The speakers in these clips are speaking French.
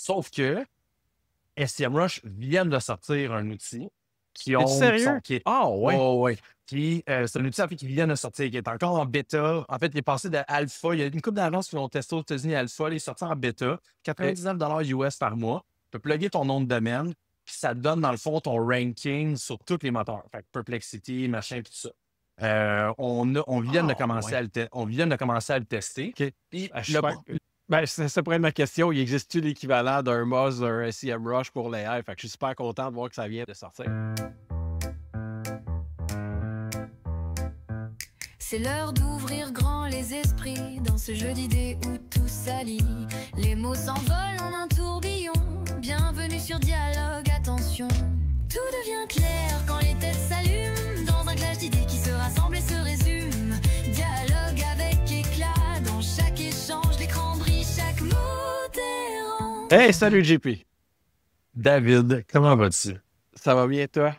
Sauf que SEMrush viennent de sortir un outil qui Es-tu sérieux? Ah, ouais. ouais. Puis, c'est un outil en fait, qui vient de sortir, qui est encore en bêta. En fait, il est passé de alpha. Il y a une couple d'agences qui l'ont testé aux États-Unis alpha. Il est sorti en bêta. 99$ US par mois. Tu peux plugger ton nom de domaine. Puis ça te donne, dans le fond, ton ranking sur tous les moteurs. Fait que Perplexity, machin, tout ça. On vient de commencer on vient de commencer à le tester. OK. Puis, ça pourrait être ma question. Il existe-tu l'équivalent d'un Moz, d'un SEMrush pour l'AI? Fait que je suis super content de voir que ça vient de sortir. C'est l'heure d'ouvrir grand les esprits dans ce jeu d'idées où tout s'allie. Les mots s'envolent en un tourbillon. Bienvenue sur Dialogue, attention. Tout devient clair quand les têtes s'allument dans un clash d'idées qui se rassemblent et se résument. Dialogue avec éclat dans chaque échange, l'écran brille, chaque mot t'errant. Hey, salut JP. David, comment vas-tu? Ça va bien, toi?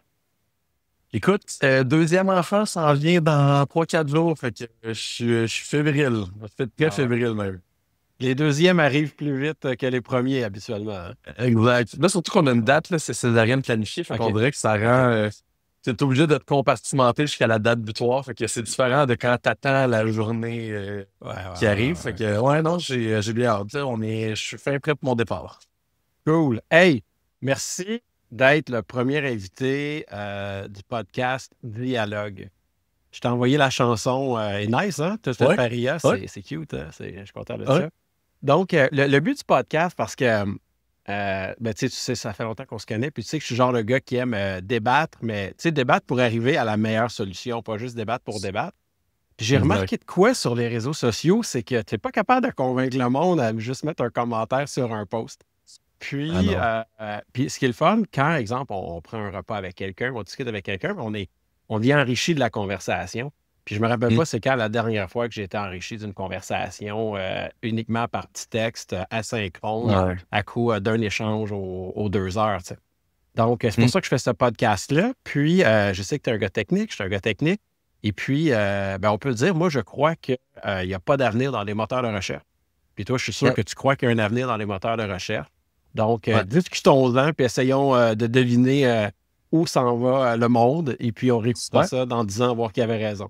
Écoute, deuxième enfant s'en vient dans 3-4 jours, fait que je suis fébrile. Je suis très fébrile même. Les deuxièmes arrivent plus vite que les premiers habituellement. Hein? Exact. Là, surtout qu'on a une date, là, c'est césarienne planifiée, fait qu'on dirait que ça rend... tu es obligé de te compartimenter jusqu'à la date butoir, fait que c'est différent de quand t'attends la journée qui arrive. Fait que, non, j'ai bien hâte. Je suis fin prêt pour mon départ. Cool. Hey, merci d'être le premier invité du podcast Dialogue. Je t'ai envoyé la chanson nice, hein? Tu as fait Paria, c'est cute. Hein? Je suis content de ça. Donc, le but du podcast, parce que tu sais, ça fait longtemps qu'on se connaît, puis tu sais que je suis le genre de gars qui aime débattre, mais tu sais, débattre pour arriver à la meilleure solution, pas juste débattre pour débattre. Puis j'ai remarqué de quoi sur les réseaux sociaux, c'est que tu n'es pas capable de convaincre le monde à juste mettre un commentaire sur un post. Puis, puis ce qui est le fun, quand, exemple, on prend un repas avec quelqu'un, on discute avec quelqu'un, on devient enrichi de la conversation. Puis je me rappelle pas c'est quand la dernière fois que j'ai été enrichi d'une conversation uniquement par petit texte asynchrone à coup d'un échange aux 2 heures. T'sais. Donc, c'est pour ça que je fais ce podcast-là. Puis, je sais que tu es un gars technique, je suis un gars technique. Et puis, on peut dire, moi, je crois qu'il n'y a pas d'avenir dans les moteurs de recherche. Puis toi, je suis sûr que tu crois qu'il y a un avenir dans les moteurs de recherche. Donc, discutons-en, puis essayons de deviner où s'en va le monde. Et puis, on réécoutera ça dans 10 ans, voir qui avait raison.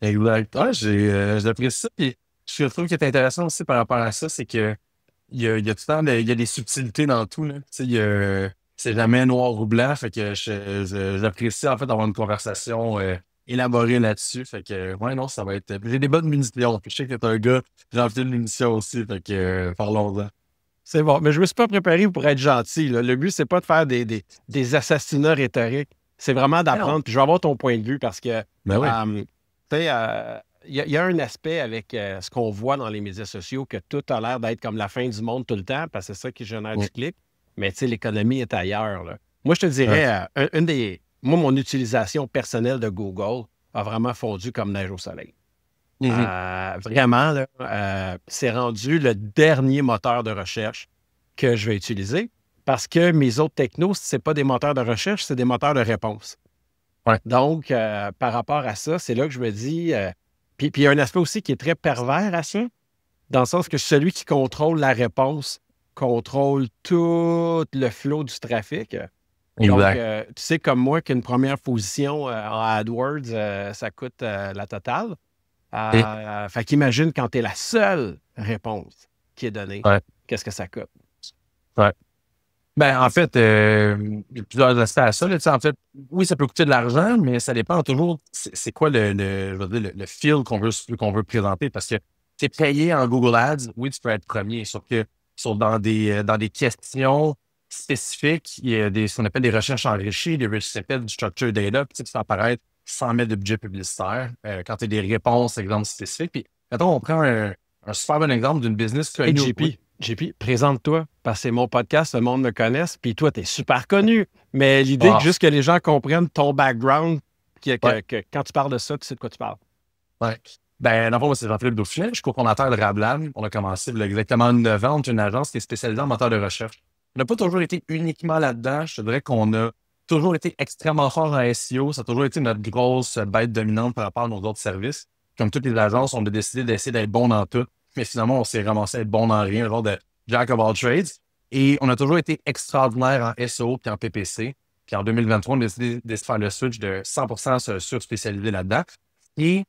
Exact. J'apprécie ça. Puis, je trouve qui est intéressant aussi par rapport à ça, c'est que il y a tout le temps il y a des subtilités dans tout. Là. C'est jamais noir ou blanc. Fait que j'apprécie en fait d'avoir une conversation élaborée là-dessus. Fait que ça va être. J'ai des bonnes munitions. Puis je sais que t'es un gars, j'ai envie de munitions aussi. Fait que parlons-en. C'est bon. Mais je ne me suis pas préparé pour être gentil. Là. Le but, c'est pas de faire des assassinats rhétoriques. C'est vraiment d'apprendre. Puis je vais avoir ton point de vue parce que il y a un aspect avec ce qu'on voit dans les médias sociaux que tout a l'air d'être comme la fin du monde tout le temps parce que c'est ça qui génère du clic. Mais l'économie est ailleurs. Là. Moi, je te dirais, mon utilisation personnelle de Google a vraiment fondu comme neige au soleil. Vraiment, là, c'est rendu le dernier moteur de recherche que je vais utiliser parce que mes autres technos, ce n'est pas des moteurs de recherche, c'est des moteurs de réponse. Donc, par rapport à ça, c'est là que je me dis... Puis il y a un aspect aussi qui est très pervers à ça, dans le sens que celui qui contrôle la réponse contrôle tout le flot du trafic. Donc, tu sais comme moi qu'une première position en AdWords, ça coûte la totale. Fait qu'imagine quand tu es la seule réponse qui est donnée, qu'est-ce que ça coûte? Ben, en fait, il y a plusieurs aspects à ça. Là. En fait, oui, ça peut coûter de l'argent, mais ça dépend toujours c'est quoi le feel qu'on veut présenter. Parce que tu es payé en Google Ads, oui, tu peux être premier. Sauf que dans des questions spécifiques, il y a ce qu'on appelle des recherches enrichies, des research du structured data, puis tu fais apparaître sans mettre de budget publicitaire. Quand tu as des réponses, exemple, spécifiques. Puis, mettons, on prend un super bon exemple d'une business que JP, présente-toi, parce que c'est mon podcast, le monde me connaisse, puis toi, tu es super connu. Mais l'idée, juste que les gens comprennent ton background, que quand tu parles de ça, tu sais de quoi tu parles. Ben, dans le fond, moi, c'est Jean-Philippe Dauphinet, je suis cofondateur de Rablab. On a commencé il y a exactement 9 ans, on est une agence qui est spécialisée en moteur de recherche. On n'a pas toujours été uniquement là-dedans. Je te dirais qu'on a toujours été extrêmement fort en SEO. Ça a toujours été notre grosse bête dominante par rapport à nos autres services. Comme toutes les agences, on a décidé d'essayer d'être bon dans tout. Mais finalement, on s'est ramassé à être bon dans rien, le genre de jack of all trades. Et on a toujours été extraordinaire en SEO puis en PPC. Puis en 2023, on a décidé de se faire le switch de 100% se surspécialiser là-dedans. Et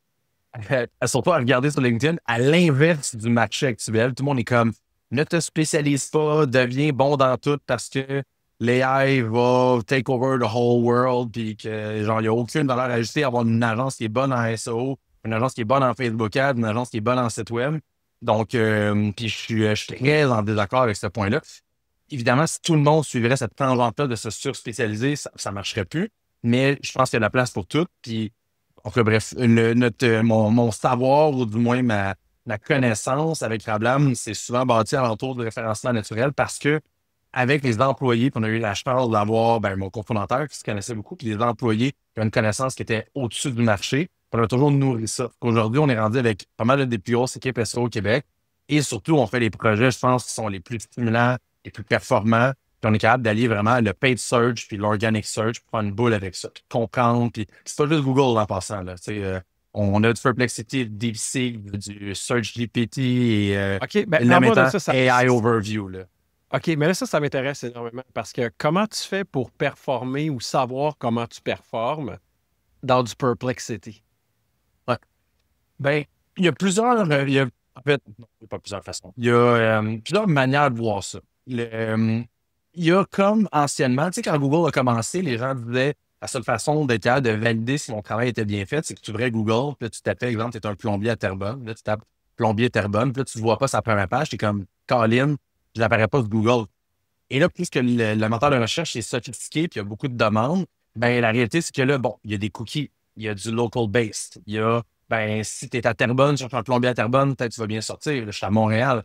surtout à regarder sur LinkedIn, à l'inverse du marché actuel, tout le monde est comme ne te spécialise pas, deviens bon dans tout parce que l'AI va take over the whole world, puis que genre il n'y a aucune valeur ajoutée à avoir une agence qui est bonne en SEO, une agence qui est bonne en Facebook Ads, une agence qui est bonne en site web. Donc, puis je suis très en désaccord avec ce point-là. Évidemment, si tout le monde suivrait cette tangente-là de se surspécialiser, ça ne marcherait plus. Mais je pense qu'il y a de la place pour tout. Puis, enfin, bref, mon savoir, ou du moins ma connaissance avec Rablam, c'est souvent bâti alentour du référencement naturel parce que avec les employés, puis on a eu la chance d'avoir mon cofondateur qui se connaissait beaucoup, puis les employés qui ont une connaissance qui était au-dessus du marché, puis on a toujours nourri ça. Aujourd'hui, on est rendu avec pas mal des plus grosses équipes SEO au Québec et surtout, on fait les projets, je pense, qui sont les plus stimulants, les plus performants, puis on est capable d'allier vraiment le paid search puis l'organic search pour prendre une boule avec ça, puis comprendre, puis c'est pas juste Google en passant, là, on a du Perplexity, du DeepSeek, du SearchGPT et la méthode AI Overview, là. OK, mais là, ça m'intéresse énormément parce que comment tu fais pour performer ou savoir comment tu performes dans du Perplexity? Ouais. Ben, il y a plusieurs... en fait, non, il n'y a pas plusieurs façons. Il y a plusieurs manières de voir ça. Il y a comme anciennement, tu sais, quand Google a commencé, les gens disaient la seule façon d'être capable de valider si mon travail était bien fait, c'est que tu ouvrais Google, puis là, tu tapais, exemple, tu es un plombier à Terrebonne, là, tu tapes plombier à Terrebonne, puis là, tu ne vois pas sa première page, tu es comme Colin, je n'apparais pas sur Google. Et là, puisque le moteur de recherche est sophistiqué et il y a beaucoup de demandes, ben la réalité, c'est que là, bon, il y a des cookies, il y a du local-based. Il y a, si tu es à Terrebonne, tu cherches un plombier à Terrebonne, peut-être que tu vas bien sortir. Là, je suis à Montréal.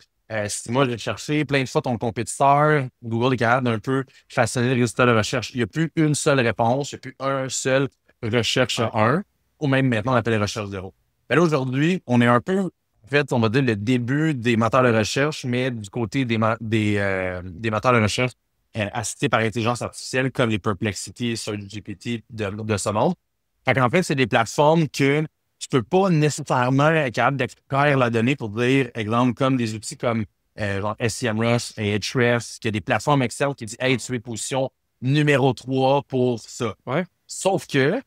Si moi, je vais chercher plein de fois ton compétiteur, Google est capable d'un peu façonner les résultats de recherche. Il n'y a plus une seule réponse, il n'y a plus un seul recherche 1, ou même maintenant, on appelle les recherches 0. Ben là, aujourd'hui, on est un peu... En fait, on va dire le début des moteurs de recherche, mais du côté des moteurs de recherche assistés par intelligence artificielle comme les Perplexity, SearchGPT de ce monde. En fait, c'est des plateformes que tu peux pas nécessairement être capable d'extraire la donnée pour dire, exemple, comme des outils comme genre SEMrush et Ahrefs, qui a des plateformes externes qui disent « Hey, tu es position numéro 3 pour ça. Ouais. » Sauf que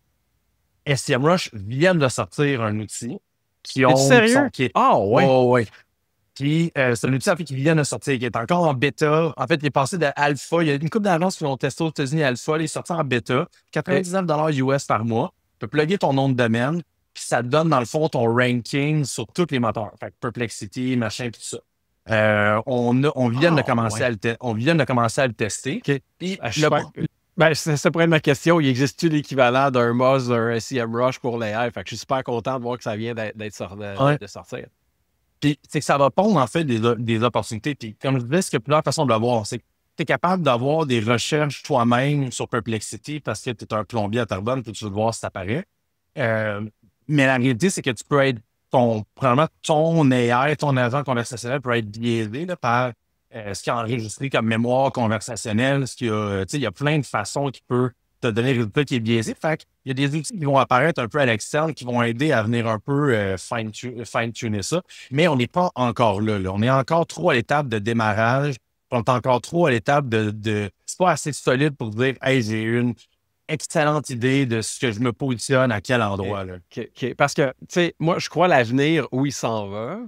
SEMrush vient de sortir un outil qui ont... Sérieux? Ouais. Ouais. Puis, c'est un outil en fait, qui vient de sortir, qui est encore en bêta. En fait, il est passé de alpha. Il y a une couple d'agences qui l'ont testé aux États-Unis alpha. Il est sorti en bêta. 99$ US par mois. Tu peux plugger ton nom de domaine. Puis, ça te donne, dans le fond, ton ranking sur tous les moteurs. Fait que Perplexity, machin, puis tout ça. On vient de commencer à le tester. OK. Puis, ça pourrait être ma question. Il existe-tu l'équivalent d'un Moz, d'un SEMrush pour l'AI? Fait que je suis super content de voir que ça vient de sortir. Puis, c'est que ça va pondre, en fait, des opportunités. Puis, comme je disais, il y a plusieurs façons de le voir. C'est que tu es capable d'avoir des recherches toi-même sur Perplexity parce que tu es un plombier à Terrebonne puis tu veux voir si ça apparaît. Mais la réalité, c'est que tu peux être probablement ton AI, ton agent conversationnel peut être biaisé là, par ce qui est enregistré comme mémoire conversationnelle. Il y a plein de façons qui peuvent te donner un résultat qui est biaisé. Fait qu'il y a des outils qui vont apparaître un peu à l'externe qui vont aider à venir un peu fine-tuner ça. Mais on n'est pas encore là. On est encore trop à l'étape de démarrage. On est encore trop à l'étape de c'est pas assez solide pour dire « Hey, j'ai une excellente idée de ce que je me positionne à quel endroit. » là. Okay. Parce que, tu sais, moi, je crois l'avenir où il s'en va.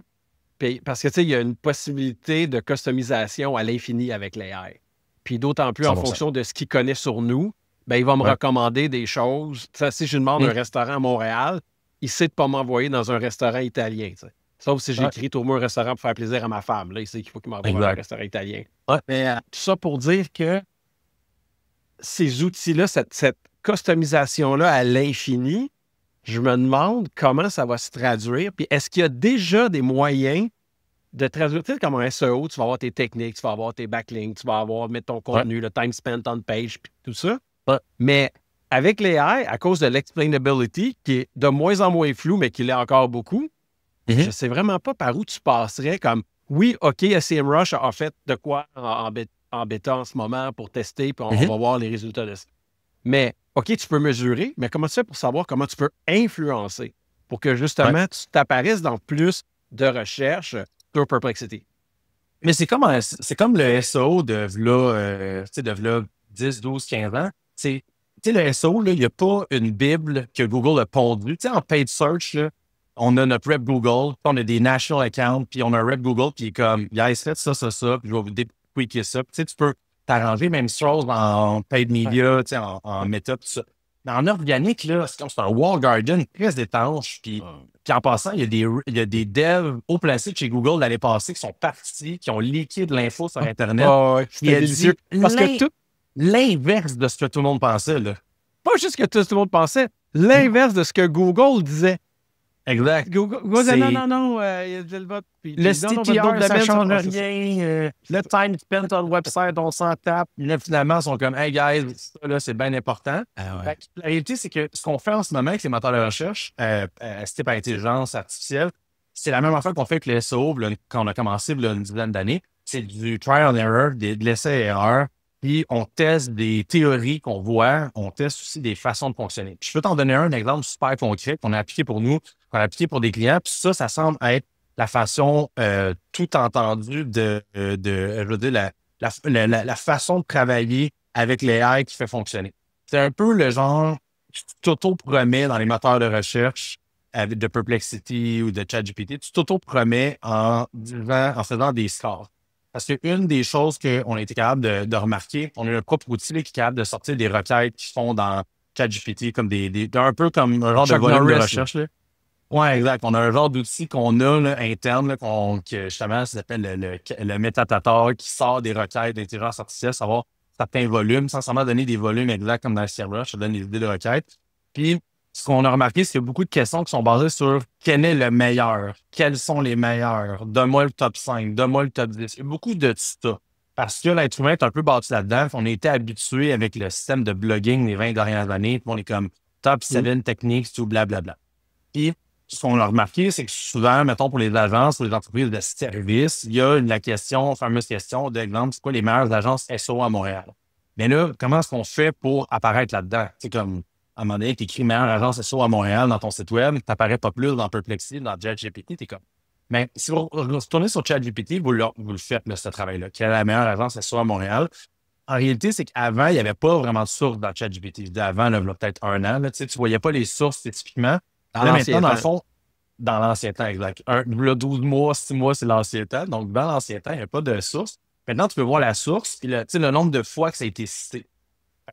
Parce que, tu sais, il y a une possibilité de customisation à l'infini avec l'AI. Puis d'autant plus 100%. En fonction de ce qu'il connaît sur nous, ben, il va me recommander des choses. T'sais, si je lui demande un restaurant à Montréal, il sait de ne pas m'envoyer dans un restaurant italien. T'sais. Sauf si j'écris trouve-moi un restaurant pour faire plaisir à ma femme. Là, il sait qu'il faut qu'il m'envoie dans un restaurant italien. Mais tout ça pour dire que ces outils-là, cette customisation-là à l'infini, je me demande comment ça va se traduire. Puis est-ce qu'il y a déjà des moyens de traduire? Tu sais, comme un SEO, tu vas avoir tes techniques, tu vas avoir tes backlinks, tu vas mettre ton contenu, le time spent on page, puis tout ça. Mais avec l'AI, à cause de l'explainability, qui est de moins en moins flou, mais qui l'est encore beaucoup, je ne sais vraiment pas par où tu passerais comme, oui, OK, SEMrush a fait de quoi en bêta en ce moment pour tester, puis on va voir les résultats de ça. Mais, OK, tu peux mesurer, mais comment tu fais pour savoir comment tu peux influencer pour que, justement, tu t'apparaisses dans plus de recherches sur Perplexity? Mais c'est comme le SEO de v'là, tu sais, de v'là 10, 12, 15 ans. Tu sais, le SEO, là, il n'y a pas une Bible que Google a pondue. Tu sais, en paid search, là, on a notre rep Google, puis on a des national accounts, puis on a un rep Google, puis il est comme, guys, faites ça, puis je vais vous déquicker ça. Puis, tu sais, tu peux t'arranger même chose en paid media, tu sais, en méta, tout ça. Mais en organique, là, c'est un wall garden très étanche. Puis en passant, il y a des devs haut placés de chez Google l'année passée qui sont partis, qui ont leaké de l'info sur Internet. Ouais, c'était délicieux. Parce que tout. L'inverse de ce que tout le monde pensait, là. Pas juste que tout le monde pensait, l'inverse de ce que Google disait. Exact. Google disait non, il y a le vote. Puis, le CTR, ça ne change rien. Le time spent on le website, on s'en tape. Là, finalement, ils sont comme, hey guys, ça, là, c'est bien important. Ouais. La réalité, c'est que ce qu'on fait en ce moment avec les moteurs de recherche, assistés par intelligence artificielle, c'est la même affaire qu'on fait avec le SEO là, quand on a commencé là, une dizaine d'années. C'est du trial and error, de l'essai et erreur. Puis on teste des théories qu'on voit, on teste aussi des façons de fonctionner. Puis je peux t'en donner un exemple super concret qu'on a appliqué pour nous, qu'on a appliqué pour des clients. Puis ça semble être la façon tout entendue je veux dire, la façon de travailler avec l'AI qui fait fonctionner. C'est un peu le genre tu t'auto-promets dans les moteurs de recherche de Perplexity ou de ChatGPT, tu t'auto-promets en faisant des scores. Parce qu'une des choses qu'on a été capable de remarquer, on a un propre outil là, qui est capable de sortir des requêtes qui font dans ChatGPT comme un peu comme un genre de volume de recherche. Oui, exact. On a un genre d'outil qu'on a là, interne, là, que justement, ça s'appelle le métadata qui sort des requêtes d'intelligence artificielle, savoir certains volumes, sans seulement donner des volumes exacts comme dans le SEMrush, ça donne des idées de requêtes. Puis, ce qu'on a remarqué, c'est qu'il y a beaucoup de questions qui sont basées sur quel est le meilleur, quels sont les meilleurs, donne-moi le top 5, donne-moi le top 10. Il y a beaucoup de ça. Parce que l'être humain est un peu bâti là-dedans. On a été habitué avec le système de blogging les 20 dernières années. Puis on est comme top 7 techniques, tout blablabla. Puis, ce qu'on a remarqué, c'est que souvent, mettons, pour les agences, pour les entreprises de services, il y a la fameuse question d'exemple, c'est quoi les meilleures agences SEO à Montréal? Mais là, comment est-ce qu'on fait pour apparaître là-dedans? C'est comme, à un moment donné, tu écris meilleure agence SEO à Montréal dans ton site web, tu n'apparais pas plus dans Perplexity, dans ChatGPT, tu es comme. Mais si vous retournez sur ChatGPT, vous le faites, là, ce travail-là. Quelle est la meilleure agence SEO à Montréal? En réalité, c'est qu'avant, il n'y avait pas vraiment de sources dans ChatGPT. Avant, là, peut-être un an, là, tu ne voyais pas les sources spécifiquement. Maintenant, dans le fond, dans l'ancien temps, exact. Là, 12 mois, 6 mois, c'est l'ancien temps. Donc, dans l'ancien temps, il n'y a pas de source. Maintenant, tu peux voir la source et le nombre de fois que ça a été cité.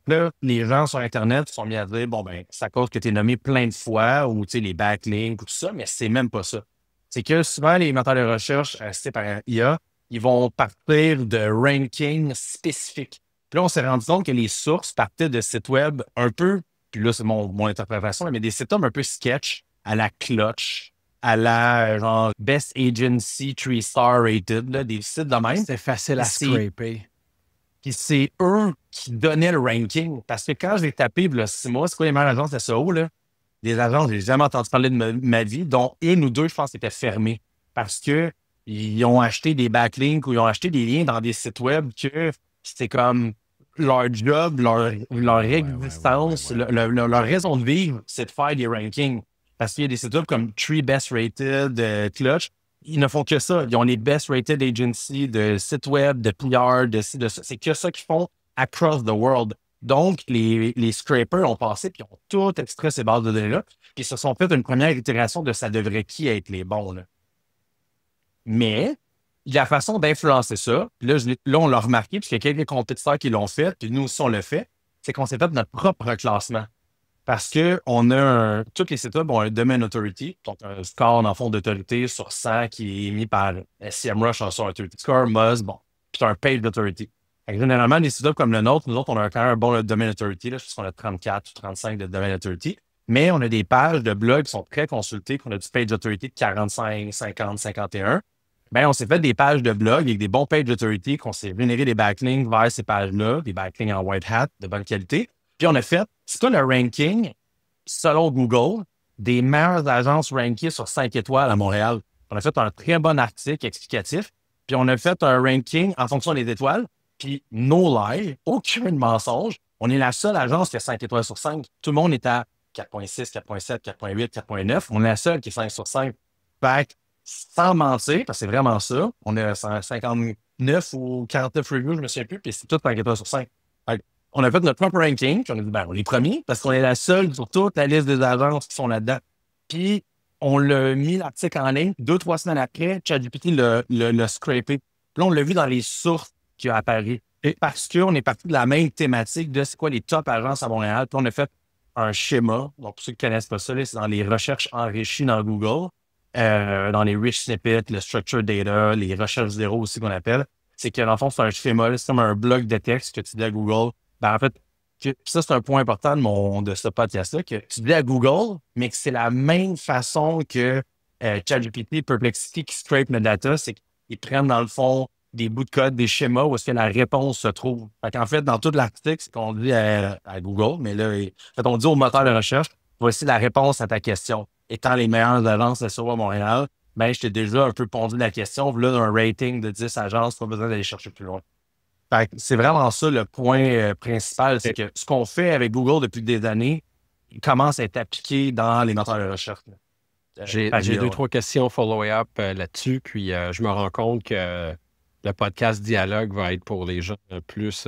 Là, les gens sur Internet se sont mis à dire, bon, ben, c'est à cause que tu es nommé plein de fois ou les backlinks ou tout ça, mais c'est même pas ça. C'est que souvent, les moteurs de recherche assistés par IA, ils vont partir de rankings spécifiques. Puis là, on s'est rendu compte que les sources partaient de sites web un peu, puis là, c'est mon interprétation, mais des sites web un peu sketch, à la Clutch, à la genre Best Agency 3-star rated, là, des sites de même. C'est facile à scraper. Puis c'est eux qui donnaient le ranking. Parce que quand je l'ai tapé, là, 6 mois, c'est quoi les meilleures agences SEO, là? Des agences, j'ai jamais entendu parler de ma vie, dont une ou deux, je pense, étaient fermées. Parce que ils ont acheté des backlinks ou ils ont acheté des liens dans des sites web que c'était comme leur job, leur existence, leur raison de vivre, c'est de faire des rankings. Parce qu'il y a des sites web comme 3 Best Rated, Clutch, ils ne font que ça. Ils ont les Best Rated Agencies de sites web, de PR, de ci, de ça. C'est que ça qu'ils font across the world. Donc, les scrapers ont passé puis ont tout extrait ces bases de données-là. Puis ils se sont fait une première itération de ça devrait qui être les bons. Là. Mais la façon d'influencer ça, là, on l'a remarqué, puisqu'il y a quelques compétiteurs qui l'ont fait, puis nous aussi on le fait, c'est qu'on s'est fait notre propre classement. Parce que tous les sites web ont un domain authority, donc un score, dans le fond, d'autorité sur 100 qui est mis par SEMrush sur authority score, Moz, bon, puis un page d'autority. Généralement, les sites web comme le nôtre, nous autres, on a quand même un bon domain authority, là, je pense qu'on a 34 ou 35 de domain authority, mais on a des pages de blog qui sont très consultées, qu'on a du page authority de 45, 50, 51. Bien, on s'est fait des pages de blog avec des bons pages authority, qu'on s'est généré des backlinks vers ces pages-là, des backlinks en white hat de bonne qualité. Puis on a fait, c'est quoi le ranking, selon Google, des meilleures agences rankées sur 5 étoiles à Montréal. On a fait un très bon article explicatif, puis on a fait un ranking en fonction des étoiles, puis no lie, aucun mensonge. On est la seule agence qui a 5 étoiles sur 5. Tout le monde est à 4.6, 4.7, 4.8, 4.9. On est la seule qui est 5 sur 5. Fait que sans mentir, parce que c'est vraiment ça, on est à 59 ou 49 reviews, je me souviens plus, puis c'est tout 5 étoiles sur 5. On a fait notre propre ranking, puis on a dit, on est premier, parce qu'on est la seule sur toute la liste des agences qui sont là-dedans. Puis, on l'a mis l'article en ligne, 2-3 semaines après, ChatGPT l'a scrapé. Puis là, on l'a vu dans les sources qui ont apparu. Et parce qu'on est parti de la même thématique de c'est quoi les top agences à Montréal. Puis on a fait un schéma. Donc, pour ceux qui ne connaissent pas ça, là, c'est dans les recherches enrichies dans Google, dans les rich snippets, le structured data, les recherches zéro aussi qu'on appelle. C'est que, dans le fond, c'est un schéma, c'est comme un bloc de texte que tu dis à Google. En fait, ça, c'est un point important de ce podcast-là, que tu dis à Google, mais que c'est la même façon que ChatGPT, Perplexity qui scrape le data, c'est qu'ils prennent dans le fond des bouts de code, des schémas où est-ce que la réponse se trouve. En fait, dans tout l'article, c'est qu'on dit à Google, mais là, on dit au moteur de recherche, voici la réponse à ta question. Étant les meilleures agences SEO à Montréal, je t'ai déjà un peu pondu la question. Là, un rating de 10 agences, pas besoin d'aller chercher plus loin. C'est vraiment ça le point principal, c'est que ce qu'on fait avec Google depuis des années, il commence à être appliqué dans les moteurs de recherche. J'ai 2-3 questions follow-up là-dessus, puis je me rends compte que le podcast Dialogue va être pour les gens plus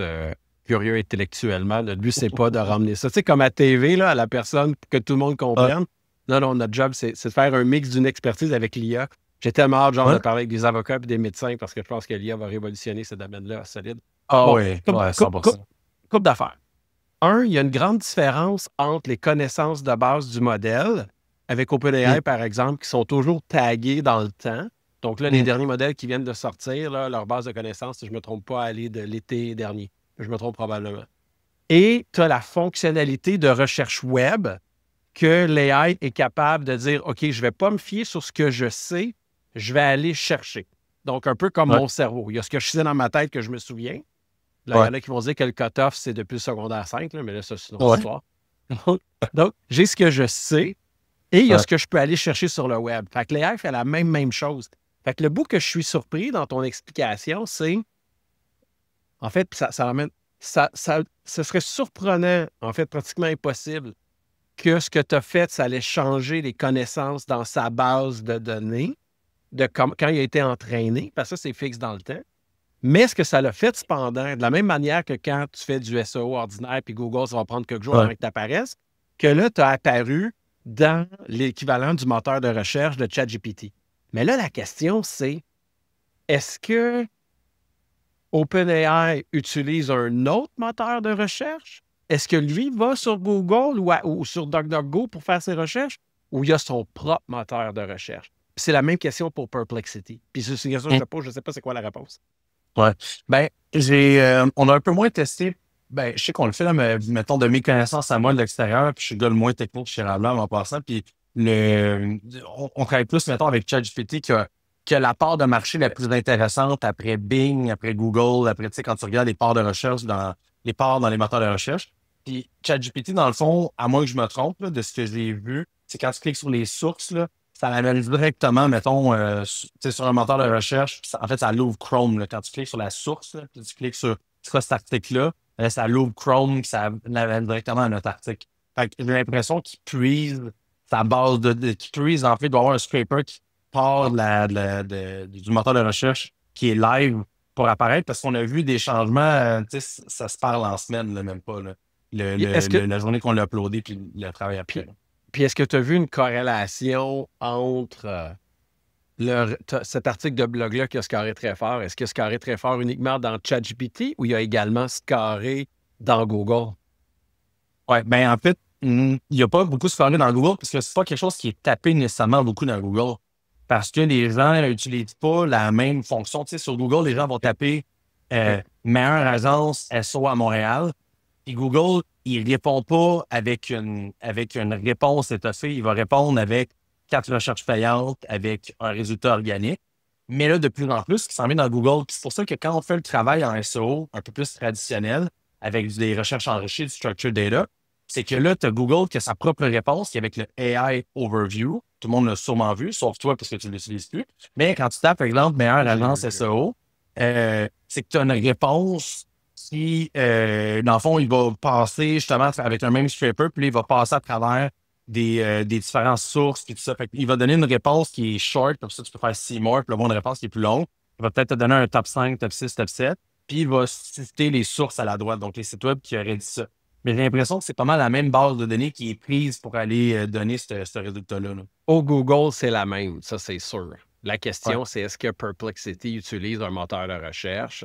curieux intellectuellement. Notre but, c'est pas de ramener ça. Tu sais, comme à TV, là, à la personne, pour que tout le monde comprenne. Non, notre job, c'est de faire un mix d'une expertise avec l'IA. J'ai tellement hâte, de parler avec des avocats et des médecins parce que je pense que l'IA va révolutionner ce domaine-là solide. Oui, 100%. Couple d'affaires. Il y a une grande différence entre les connaissances de base du modèle avec OpenAI, par exemple, qui sont toujours taguées dans le temps. Donc là, les derniers modèles qui viennent de sortir, là, leur base de connaissances, si je ne me trompe pas, elle est de l'été dernier. Je me trompe probablement. Et tu as la fonctionnalité de recherche web que l'AI est capable de dire, OK, je ne vais pas me fier sur ce que je sais, je vais aller chercher. Donc, un peu comme mon cerveau. Il y a ce que je sais dans ma tête que je me souviens. Là, il y en a qui vont dire que le cut-off, c'est depuis le secondaire 5, là, mais là, ça, c'est une autre histoire. Donc, j'ai ce que je sais et il y a ce que je peux aller chercher sur le web. Fait que l'AI fait la même chose. Fait que le bout que je suis surpris dans ton explication, c'est... En fait, ce serait surprenant, en fait, pratiquement impossible, que ce que tu as fait, ça allait changer les connaissances dans sa base de données de quand il a été entraîné, parce que ça, c'est fixe dans le temps. Mais ce que ça l'a fait, cependant, de la même manière que quand tu fais du SEO ordinaire, puis Google, ça va prendre quelques jours avant que tu apparaisses, que là, tu as apparu dans l'équivalent du moteur de recherche de ChatGPT. Mais là, la question, c'est, est-ce que OpenAI utilise un autre moteur de recherche? Est-ce que lui va sur Google ou sur DuckDuckGo pour faire ses recherches? Ou il a son propre moteur de recherche? Puis c'est la même question pour Perplexity. Puis c'est une question que je pose, je ne sais pas c'est quoi la réponse. Oui. On a un peu moins testé. Je sais qu'on le fait, là, mais mettons, de mes connaissances à moi de l'extérieur, puis je suis le gars le moins technique chez Rambler en passant, puis on travaille plus, mettons, avec ChatGPT qui a la part de marché la plus intéressante après Bing, après Google, après, tu sais, quand tu regardes les parts de recherche dans les moteurs de recherche. Puis ChatGPT, dans le fond, à moins que je me trompe, là, de ce que j'ai vu, c'est quand tu cliques sur les sources, là, ça l'amène directement, mettons, sur un moteur de recherche. En fait, ça l'ouvre Chrome. Là, quand tu cliques sur la source, là, tu cliques sur cet article-là, ça l'ouvre Chrome, puis ça l'amène directement à notre article. Fait que j'ai l'impression qu'il puise sa base qu'il puise, en fait, il doit y avoir un scraper qui part du moteur de recherche qui est live pour apparaître, parce qu'on a vu des changements, ça se parle en semaine, là, même pas. Là. La journée qu'on l'a uploadé, puis le travail après. Puis est-ce que tu as vu une corrélation entre cet article de blog-là qui a scoré très fort? Est-ce qu'il a scoré très fort uniquement dans ChatGPT ou il a également scoré dans Google? Oui, en fait, il n'y a pas beaucoup scoré dans Google parce que c'est pas quelque chose qui est tapé nécessairement beaucoup dans Google. Parce que les gens n'utilisent pas la même fonction. Tu sais, sur Google, les gens vont taper meilleure agence SEO à Montréal. Puis Google, il ne répond pas avec une réponse étoffée. Il va répondre avec 4 recherches payantes, avec un résultat organique. Mais là, de plus en plus, ce qui s'en vient dans Google, c'est pour ça que quand on fait le travail en SEO un peu plus traditionnel, avec des recherches enrichies, du structured data, c'est que là, tu as Google qui a sa propre réponse, qui est avec le AI Overview. Tout le monde l'a sûrement vu, sauf toi, parce que tu ne l'utilises plus. Mais quand tu tapes, par exemple, meilleure agence SEO, c'est que tu as une réponse qui, dans le fond, il va passer justement avec un même scraper, puis il va passer à travers des différentes sources, puis tout ça. Fait qu'il va donner une réponse qui est short, comme ça, tu peux faire 6 mois, puis avoir une réponse qui est plus longue. Il va peut-être te donner un top 5, top 6, top 7, puis il va citer les sources à la droite, donc les sites web qui auraient dit ça. Mais j'ai l'impression que c'est pas mal la même base de données qui est prise pour aller donner ce résultat-là. Là. Au Google, c'est la même, ça c'est sûr. La question, Ouais. c'est est-ce que Perplexity utilise un moteur de recherche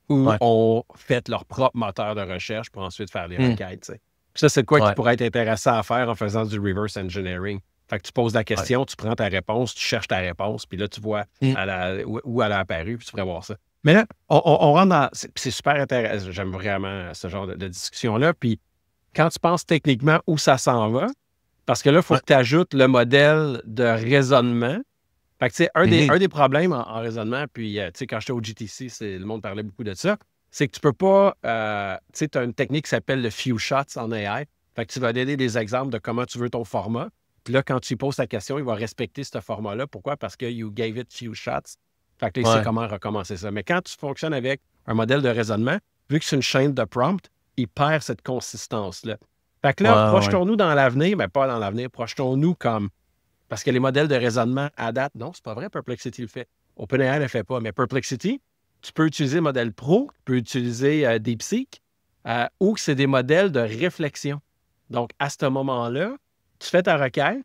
ou Ouais. ont fait leur propre moteur de recherche pour ensuite faire les Mm. requêtes. T'sais. Ça, c'est de quoi qui Ouais. pourrait être intéressant à faire en faisant du reverse engineering. Fait que tu poses la question, tu prends ta réponse, tu cherches ta réponse, puis là, tu vois où elle a apparu, puis tu pourrais voir ça. Mais là, on rentre dans... C'est super intéressant. J'aime vraiment ce genre de discussion-là. Puis quand tu penses techniquement où ça s'en va, parce que là, il faut que tu ajoutes le modèle de raisonnement. Fait que, tu sais, un des problèmes en raisonnement, puis, tu sais, quand j'étais au GTC, le monde parlait beaucoup de ça, c'est que tu peux pas, tu sais, tu as une technique qui s'appelle le few shots en AI. Fait que tu vas donner des exemples de comment tu veux ton format. Puis là, quand tu lui poses ta question, il va respecter ce format-là. Pourquoi? Parce que you gave it few shots. Fait que là, il sait comment recommencer ça. Mais quand tu fonctionnes avec un modèle de raisonnement, vu que c'est une chaîne de prompt, il perd cette consistance-là. Fait que là, projetons-nous dans l'avenir, mais pas dans l'avenir, projetons-nous comme... Parce que les modèles de raisonnement à date, non, c'est pas vrai, Perplexity le fait. OpenAI ne le fait pas, mais Perplexity, tu peux utiliser le modèle Pro, tu peux utiliser DeepSeek, ou c'est des modèles de réflexion. Donc, à ce moment-là, tu fais ta requête,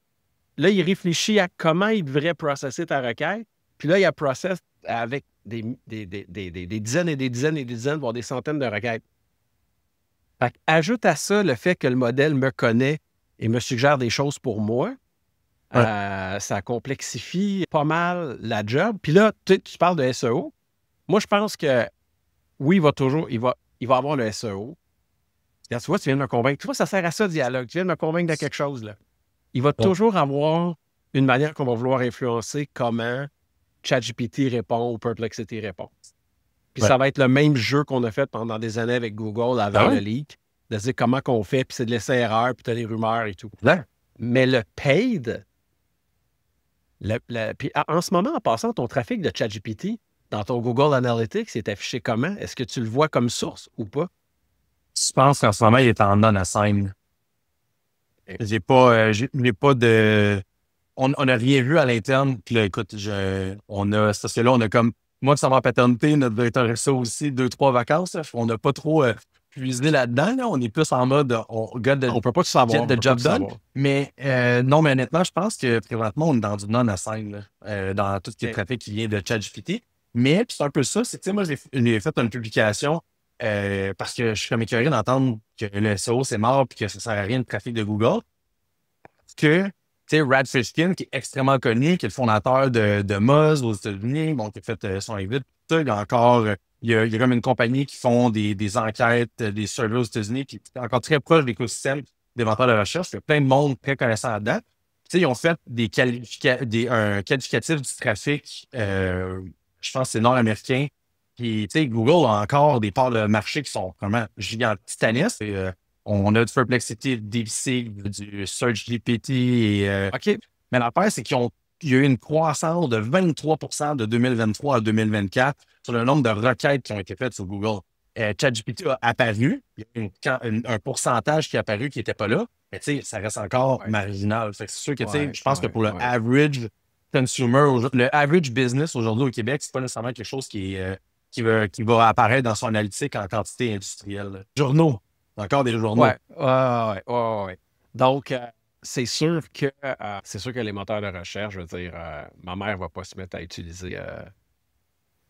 là, il réfléchit à comment il devrait processer ta requête, puis là, il a process avec des dizaines et des dizaines et des dizaines, voire des centaines de requêtes. Fait que, ajoute à ça le fait que le modèle me connaît et me suggère des choses pour moi. Ça complexifie pas mal la job. Puis là, tu parles de SEO. Moi, je pense que oui, il va avoir le SEO. Regarde, tu vois, tu viens de me convaincre. Tu vois, ça sert à ça, dialogue. Tu viens de me convaincre de quelque chose, là. Il va toujours avoir une manière qu'on va vouloir influencer comment ChatGPT répond ou Perplexity répond. Puis ça va être le même jeu qu'on a fait pendant des années avec Google avant le leak, de dire comment qu'on fait, puis c'est de l'essai-erreur, puis tu as des rumeurs et tout. Mais le paid, puis en ce moment, en passant, ton trafic de ChatGPT dans ton Google Analytics est affiché comment? Est-ce que tu le vois comme source ou pas? Je pense qu'en ce moment, il est en non-assign. J'ai pas de... On n'a rien vu à l'interne. Puis là, écoute, parce que là, on a comme... Moi, ça va en paternité, notre directeur SEO aussi, 2-3 vacances. Là, on n'a pas trop puisé là-dedans. Là. On est plus en mode... On peut pas tout savoir. Get the job done. Mais non, mais honnêtement, je pense que présentement, on est dans du non-assign, dans tout ce qui est trafic qui vient de ChatGPT. Mais puis c'est un peu ça. C'est que, tu sais, moi, j'ai fait une publication parce que je suis comme écœuré d'entendre que le SEO, c'est mort puis que ça sert à rien de trafic de Google. Que, tu sais, Brad Fishkin, qui est extrêmement connu, qui est le fondateur de Moz aux États-Unis, bon, qui a fait son exit, tout ça, il y a encore... Il y a comme une compagnie qui font des enquêtes, des surveys aux États-Unis, qui est encore très proche de l'écosystème des moteurs de recherche. Il y a plein de monde très connaissant là-dedans. Tu sais, ils ont fait un qualificatif du trafic, je pense que c'est nord-américain. Puis, tu sais, Google a encore des parts de marché qui sont vraiment titanesques. On a du Perplexity, du DeepSeek, du SearchGPT. Mais l'affaire, c'est qu'il y a eu une croissance de 23% de 2023 à 2024 sur le nombre de requêtes qui ont été faites sur Google. ChatGPT a apparu. Il y a un pourcentage qui est apparu qui n'était pas là. Mais tu sais, ça reste encore marginal. Fait que c'est sûr que, tu sais, je pense que pour le average consumer, le average business aujourd'hui au Québec, c'est pas nécessairement quelque chose qui va apparaître dans son analytique en quantité industrielle. Journaux. Encore des journaux. Ouais. Donc, c'est sûr que les moteurs de recherche, je veux dire, ma mère ne va pas se mettre à utiliser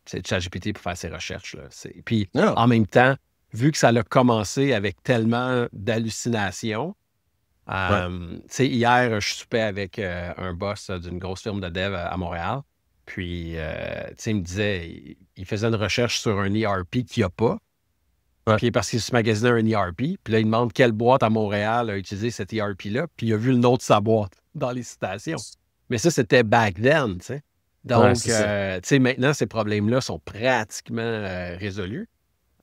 ChatGPT pour faire ses recherches. Là. Puis, en même temps, vu que ça a commencé avec tellement d'hallucinations, tu sais, hier, je soupais avec un boss d'une grosse firme de dev à Montréal. Puis, tu sais, il me disait, il faisait une recherche sur un ERP qu'il n'y a pas. Puis parce qu'il se magasinait un ERP, puis là, il demande quelle boîte à Montréal a utilisé cet ERP-là, puis il a vu le nom de sa boîte dans les citations. Mais ça, c'était back then, tu sais. Donc, tu sais, maintenant, ces problèmes-là sont pratiquement résolus.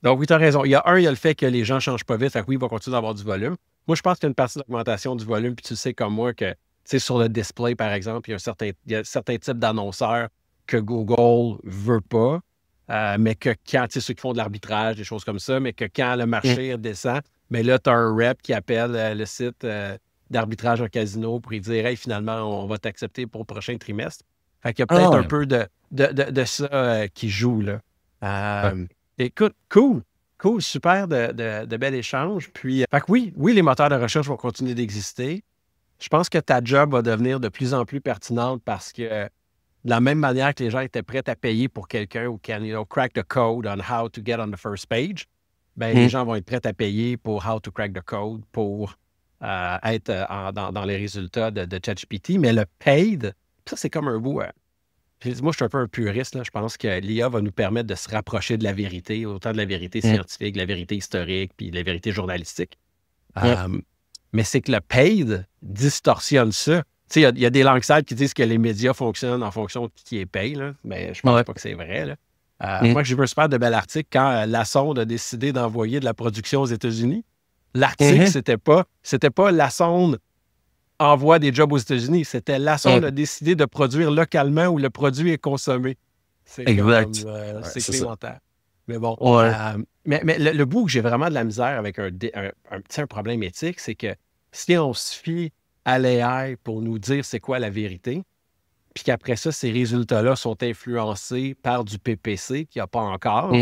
Donc, oui, tu as raison. Il y a le fait que les gens ne changent pas vite, fait que oui, il va continuer d'avoir du volume. Moi, je pense qu'il y a une partie d'augmentation du volume, puis tu sais comme moi que, tu sais, sur le display, par exemple, il y a certains types d'annonceurs que Google ne veut pas. Mais que quand, tu sais, ceux qui font de l'arbitrage, des choses comme ça, mais que quand le marché descend, mais là, tu as un rep qui appelle le site d'arbitrage en casino pour lui dire « Hey, finalement, on va t'accepter pour le prochain trimestre. » Fait qu'il y a peut-être un peu de ça qui joue, là. Écoute, cool, super de bel échange. Puis, fait que oui, les moteurs de recherche vont continuer d'exister. Je pense que ta job va devenir de plus en plus pertinente parce que de la même manière que les gens étaient prêts à payer pour quelqu'un who can, crack the code on how to get on the first page, les gens vont être prêts à payer pour how to crack the code pour être dans les résultats de ChatGPT. Mais le paid, ça, c'est comme un bout. Moi, je suis un peu un puriste. Là. Je pense que l'IA va nous permettre de se rapprocher de la vérité, autant de la vérité scientifique, de la vérité historique, puis de la vérité journalistique. Mais c'est que le paid distorsionne ça. Tu sais, il y a des langues sales qui disent que les médias fonctionnent en fonction de qui est payé, là, mais je pense pas que c'est vrai. Là. Moi, j'ai vu un super de bel article quand la sonde a décidé d'envoyer de la production aux États-Unis. L'article, c'était pas la sonde envoie des jobs aux États-Unis, c'était la sonde a décidé de produire localement où le produit est consommé. C'est exact. C'est clémentaire. Mais bon, mais le bout que j'ai vraiment de la misère avec un problème éthique, c'est que si on se fie à l'AI pour nous dire c'est quoi la vérité, puis qu'après ça, ces résultats-là sont influencés par du PPC qu'il n'y a pas encore,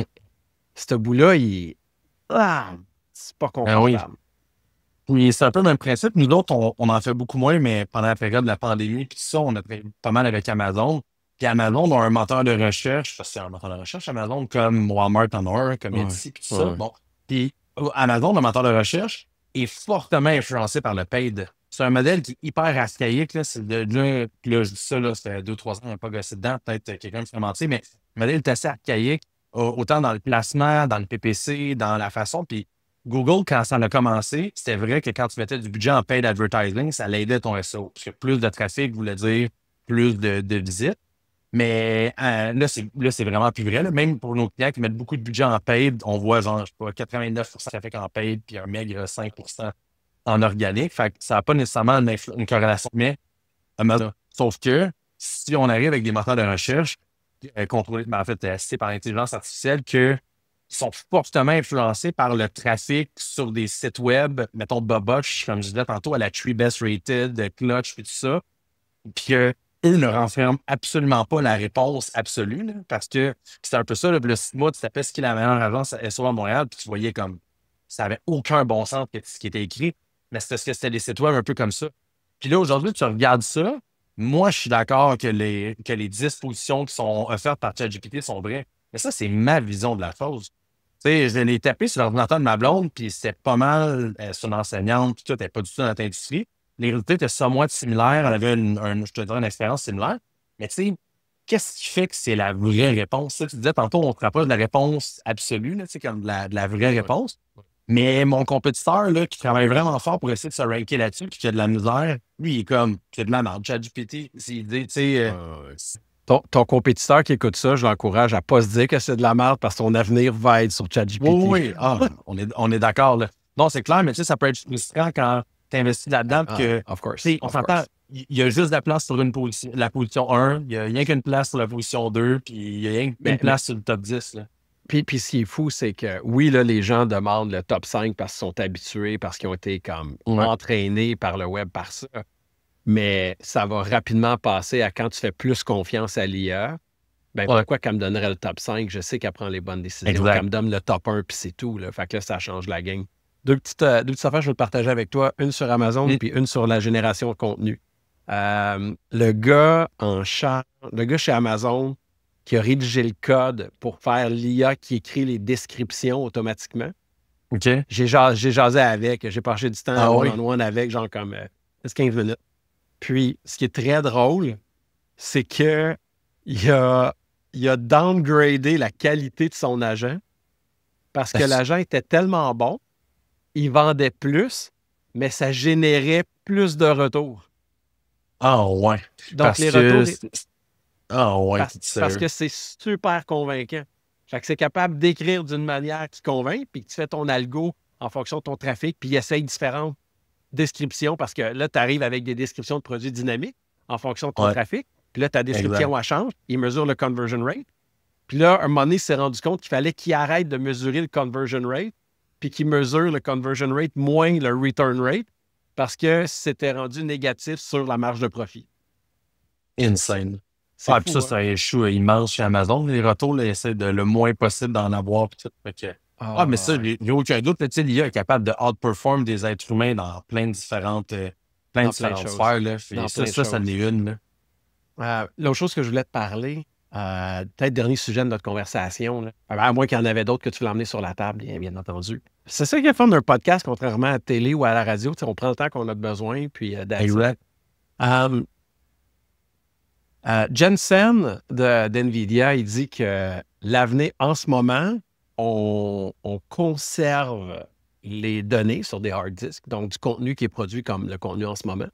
ce bout-là, c'est pas confortable. Oui, c'est un peu le même principe. Nous autres, on en fait beaucoup moins, mais pendant la période de la pandémie, puis ça, on a fait pas mal avec Amazon. Puis Amazon a un moteur de recherche, c'est un moteur de recherche Amazon, comme Walmart en a un, comme Etsy, puis tout ça. Bon. Puis Amazon, le moteur de recherche, est fortement influencé par le paid. C'est un modèle qui est hyper archaïque. Là. C'est là, je dis ça, là, ça fait 2-3 ans, on n'a pas gossé dedans. Peut-être quelqu'un me ferait mentir, mais le modèle est assez archaïque, autant dans le placement, dans le PPC, dans la façon. Puis Google, quand ça a commencé, c'était vrai que quand tu mettais du budget en paid advertising, ça l'aidait ton SEO. Parce que plus de trafic voulait dire plus de visites. Mais là, c'est vraiment plus vrai. Là. Même pour nos clients qui mettent beaucoup de budget en paid, on voit genre, je sais pas, 89% de trafic en paid, puis un maigre 5% en organique. Fait que ça n'a pas nécessairement une corrélation. Mais sauf que si on arrive avec des moteurs de recherche contrôlés, en fait, assistés par l'intelligence artificielle, qui sont fortement influencés par le trafic sur des sites web, mettons Boboche, comme je disais tantôt, à la Tree Best Rated, Clutch, puis tout ça, puis ils ne renferment absolument pas la réponse absolue, là, parce que c'est un peu ça, là, le 6 mois, tu tapais ce qui est la meilleure agence SEO à Montréal, puis tu voyais comme ça n'avait aucun bon sens ce qui était écrit, mais c'est parce que c'était des sites web un peu comme ça. Puis là, aujourd'hui, tu regardes ça, moi, je suis d'accord que les 10 positions qui sont offertes par ChatGPT sont vraies, mais ça, c'est ma vision de la chose. Tu sais, je l'ai tapé sur l'ordinateur de ma blonde, puis c'était pas mal, c'est une enseignante, puis tout, elle n'était pas du tout dans notre industrie. Les résultats étaient somewhat similaires, elle avait je te dirais, une expérience similaire. Mais tu sais, qu'est-ce qui fait que c'est la vraie réponse? Ça, tu disais tantôt, on se rapproche de la réponse absolue, là, tu sais, comme de la vraie réponse. Mais mon compétiteur, là, qui travaille vraiment fort pour essayer de se ranker là-dessus, puis qui a de la misère, lui, il est comme, c'est de la merde, ChatGPT, tu sais... Ton compétiteur qui écoute ça, je l'encourage à ne pas se dire que c'est de la merde parce que son avenir va être sur ChatGPT. Oui. On est d'accord, là. Non, c'est clair, mais tu sais, ça peut être frustrant quand tu investis là-dedans. On s'entend, il y a juste de la place sur la position 1, il n'y a rien qu'une place sur la position 2, puis il y a rien qu'une place sur le top 10. Là. Puis ce qui est fou, c'est que oui, là, les gens demandent le top 5 parce qu'ils sont habitués, parce qu'ils ont été comme entraînés par le web par ça. Mais ça va rapidement passer à quand tu fais plus confiance à l'IA. Pourquoi qu'elle me donnerait le top 5? Je sais qu'elle prend les bonnes décisions. Qu'elle me donne le top 1, puis c'est tout. Là. Fait que là, ça change la game. Deux petites affaires, je vais te partager avec toi. Une sur Amazon, puis une sur la génération de contenu. Le gars chez Amazon qui a rédigé le code pour faire l'IA qui écrit les descriptions automatiquement. OK. J'ai jasé avec. J'ai passé du temps one-on-one avec, genre comme 15 minutes. Puis, ce qui est très drôle, c'est que il a downgradé la qualité de son agent parce que l'agent était tellement bon, il vendait plus, mais ça générait plus de retours. Ah ouais. Donc, les retours... Parce que c'est super convaincant. Fait que c'est capable d'écrire d'une manière qui convainc, puis que tu fais ton algo en fonction de ton trafic, puis il essaye différentes descriptions, parce que là, tu arrives avec des descriptions de produits dynamiques en fonction de ton trafic. Puis là, ta description, elle change. Il mesure le conversion rate. Puis là, un moment donné, il s'est rendu compte qu'il fallait qu'il arrête de mesurer le conversion rate, puis qu'il mesure le conversion rate moins le return rate, parce que c'était rendu négatif sur la marge de profit. Insane. C'est Puis fou, ça, c'est un issue immense chez Amazon. Les retours, là, ils essaient de le moins possible d'en avoir. Puis tout. Fait que, mais ça, il n'y a aucun doute. L'IA est capable de outperform des êtres humains dans plein de différentes, sphères. Là. Ça en est une. L'autre chose que je voulais te parler, peut-être dernier sujet de notre conversation, là, à moins qu'il y en avait d'autres que tu voulais emmener sur la table, bien entendu. C'est ça qui est fun d'un podcast, contrairement à la télé ou à la radio. On prend le temps qu'on a besoin, puis Exact. Jensen d'NVIDIA, il dit que l'avenir, en ce moment, on conserve les données sur des hard disks, donc du contenu qui est produit comme le contenu en ce moment.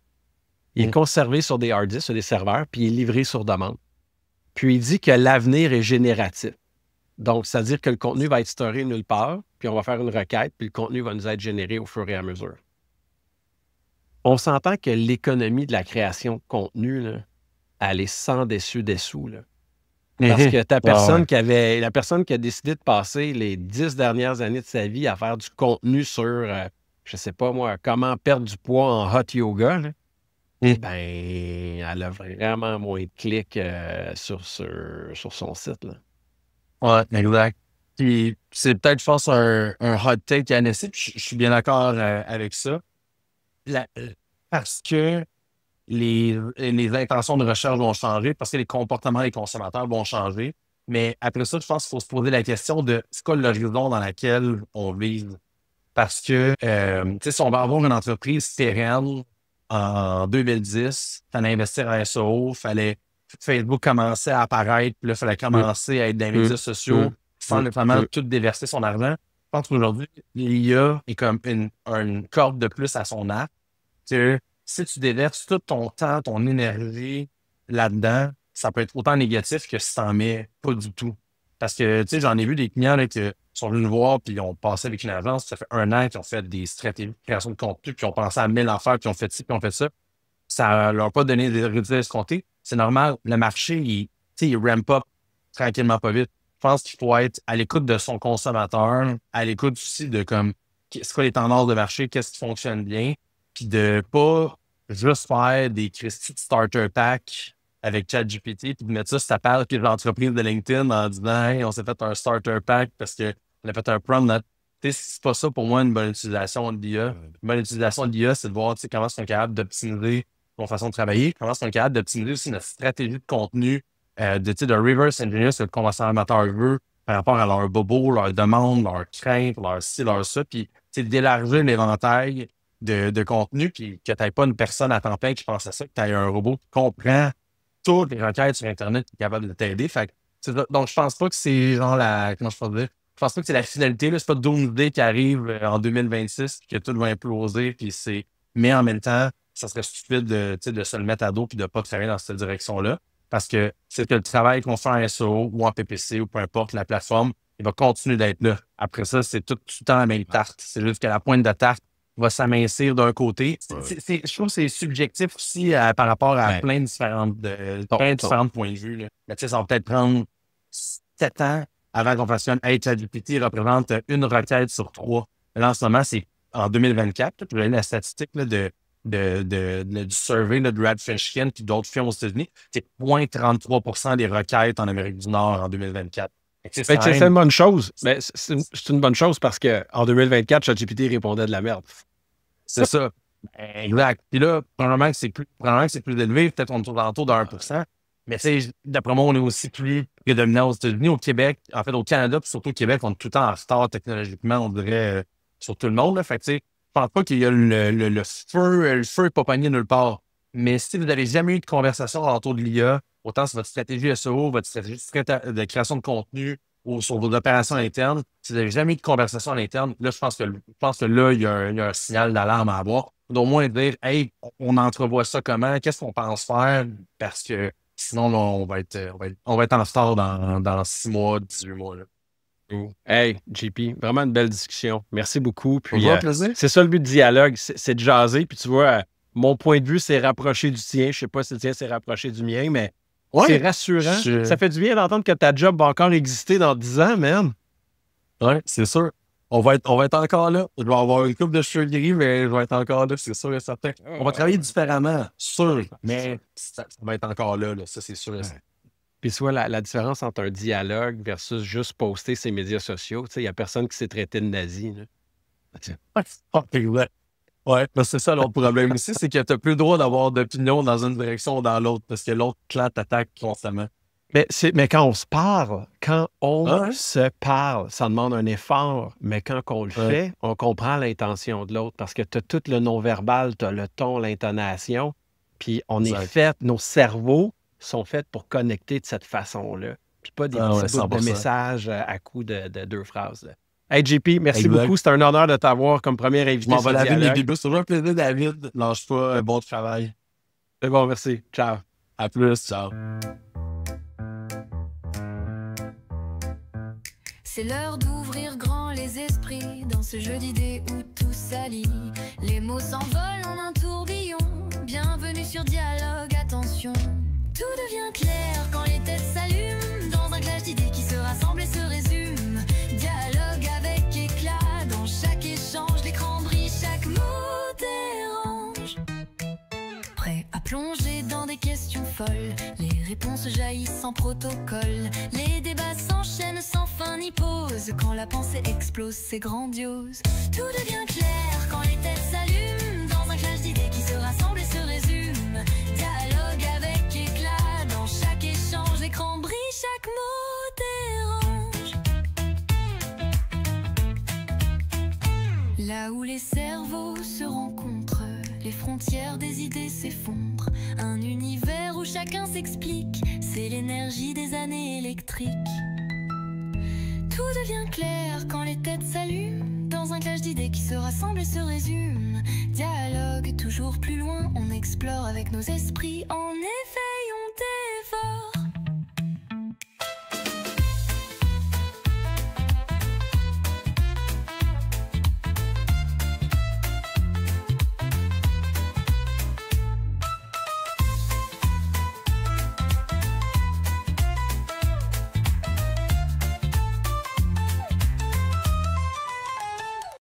Il est conservé sur des hard disks, sur des serveurs, puis il est livré sur demande. Puis il dit que l'avenir est génératif. Donc, c'est-à-dire que le contenu va être storé nulle part, puis on va faire une requête, puis le contenu va nous être généré au fur et à mesure. On s'entend que l'économie de la création de contenu, là, elle est sans dessous. Là. Parce que la personne qui a décidé de passer les 10 dernières années de sa vie à faire du contenu sur, je sais pas moi, comment perdre du poids en hot yoga, là, elle a vraiment moins de clics sur son site. Là. Ouais, exact. Puis c'est peut-être, je pense, un hot take à NSC, puis je suis bien d'accord avec ça. Parce que les intentions de recherche vont changer, parce que les comportements des consommateurs vont changer. Mais après ça, je pense qu'il faut se poser la question de c'est quoi l'horizon dans lequel on vise. Parce que, si on va avoir une entreprise pérenne en 2010, il fallait investir en SEO, Facebook commençait à apparaître, puis là, il fallait commencer à être dans les médias sociaux, sans vraiment tout déverser son argent. Je pense qu'aujourd'hui, l'IA est comme une corde de plus à son arc. Si tu déverses tout ton temps, ton énergie là-dedans, ça peut être autant négatif que si t'en mets pas du tout. Parce que, j'en ai vu des clients là, qui sont venus nous voir, puis ils ont passé avec une agence, ça fait 1 an qu'ils ont fait des stratégies de création de contenu, puis ils ont pensé à 1000 affaires, puis ils ont fait ci, puis ils ont fait ça. Ça leur a pas donné des résultats escomptés. C'est normal. Le marché, il ramp up tranquillement, pas vite. Je pense qu'il faut être à l'écoute de son consommateur, à l'écoute aussi de c'est quoi les tendances de marché, qu'est-ce qui fonctionne bien, puis de pas juste faire des Christy de starter pack avec ChatGPT, puis de mettre ça sur ta page de l'entreprise de LinkedIn en disant « Hey, on s'est fait un starter pack parce qu'on a fait un prompt. » C'est pas ça pour moi une bonne utilisation de l'IA. Une bonne utilisation de l'IA, c'est de voir comment c'est capable d'optimiser notre façon de travailler, comment c'est capable d'optimiser aussi notre stratégie de contenu, de reverse engineer ce que le consommateur veut par rapport à leurs bobos, leurs demandes, leurs craintes, leur ci, leur ça, puis d'élargir l'éventail de contenu, puis que tu n'aies pas une personne à temps plein qui pense à ça, que tu aies un robot qui comprend toutes les requêtes sur Internet qui est capable de t'aider. Fait donc, je pense pas que c'est genre comment je peux dire? Je pense pas que c'est la finalité, là. C'est pas Doomsday qui arrive en 2026 que tout va imploser, puis mais en même temps, ça serait stupide de se le mettre à dos puis de pas travailler dans cette direction-là. Parce que c'est que le travail qu'on fait en SEO ou en PPC ou peu importe la plateforme, il va continuer d'être là. Après ça, c'est tout le temps la même tarte. C'est juste que la pointe de tarte va s'amincir d'un côté. Je trouve que c'est subjectif aussi par rapport à plein de différents points de vue. Là. Mais ça va peut-être prendre 7 ans avant qu'on fasse ChatGPT représente une requête sur 3. Là, en ce moment, c'est en 2024. Vous avez la statistique là, du survey là, de Brad Fishkin et d'autres firmes aux États-Unis. C'est 0,33% des requêtes en Amérique du Nord en 2024. C'est une bonne chose. Mais c'est une bonne chose parce qu'en 2024, ChatGPT répondait de la merde. C'est ça. Exact. Puis là, probablement que c'est plus élevé. Peut-être on tourne autour de 1%. Mais d'après moi, on est aussi plus prédominant aux États-Unis. Au Québec, en fait, au Canada, puis surtout au Québec, on est tout le temps en retard technologiquement, on dirait, sur tout le monde. Là. Fait que, je pense pas qu'il y a le feu n'est pas pogné nulle part. Mais si vous n'avez jamais eu de conversation autour de l'IA, autant sur votre stratégie SEO, votre stratégie de création de contenu ou sur vos opérations internes, si vous n'avez jamais eu de conversation à l'interne, là, je pense que là, il y a un signal d'alarme à avoir. D'au moins dire, hey, on entrevoit ça comment, qu'est-ce qu'on pense faire, parce que sinon, là, on va être en retard dans 6 mois, 18 mois. Là. Hey, JP, vraiment une belle discussion. Merci beaucoup. Puis, plaisir. C'est ça le but du dialogue, c'est de jaser. Puis tu vois, mon point de vue s'est rapproché du tien. Je sais pas si le tien s'est rapproché du mien, mais c'est rassurant. Ça fait du bien d'entendre que ta job va encore exister dans 10 ans, man. Oui, c'est sûr. On va être encore là. Je vais avoir une coupe de cheveux gris, mais je vais être encore là, c'est sûr et certain. On va travailler différemment, sûr, mais ça va être encore là, ça, c'est sûr et certain. Puis soit la différence entre un dialogue versus juste poster ses médias sociaux, tu sais, il n'y a personne qui s'est traité de nazi. Ouais, c'est ça l'autre problème ici, c'est que tu n'as plus le droit d'avoir d'opinion dans une direction ou dans l'autre, parce que l'autre clan t'attaque constamment. Mais quand on se parle, se parle, ça demande un effort. Mais quand on le fait, on comprend l'intention de l'autre parce que tu as tout le non-verbal, tu as le ton, l'intonation. Puis on est fait, nos cerveaux sont faits pour connecter de cette façon-là. Puis pas des petits bouts de messages à coups de 2 phrases. Là. Hey JP, merci beaucoup. C'était un honneur de t'avoir comme premier invité. Je m'en vais laver mes bibous. C'est toujours un plaisir, David. Lâche pas, bon travail. C'est bon, merci. Ciao. À plus. Ciao. C'est l'heure d'ouvrir grand les esprits dans ce jeu d'idées où tout s'allie. Les mots s'envolent en un tourbillon. Bienvenue sur Dialogue, attention. Tout devient clair quand les têtes s'allument dans un clash d'idées qui se rassemblent et se résument. Dialogue avec éclat dans chaque échange. L'écran brille, chaque mot dérange. Prêt à plonger dans des questions folles. Les réponses jaillissent sans protocole. Les débats s'enchaînent sans fin ni pause. Quand la pensée explose, c'est grandiose. Tout devient clair quand les têtes s'allument dans un clash d'idées qui se rassemblent et se résument. Dialogue avec éclat dans chaque échange. L'écran brille, chaque mot dérange. Là où les cerveaux se rencontrent, les frontières des idées s'effondrent. Un univers où chacun s'explique, c'est l'énergie des années électriques. Tout devient clair quand les têtes s'allument dans un clash d'idées qui se rassemblent et se résument. Dialogue toujours plus loin, on explore avec nos esprits. En effet,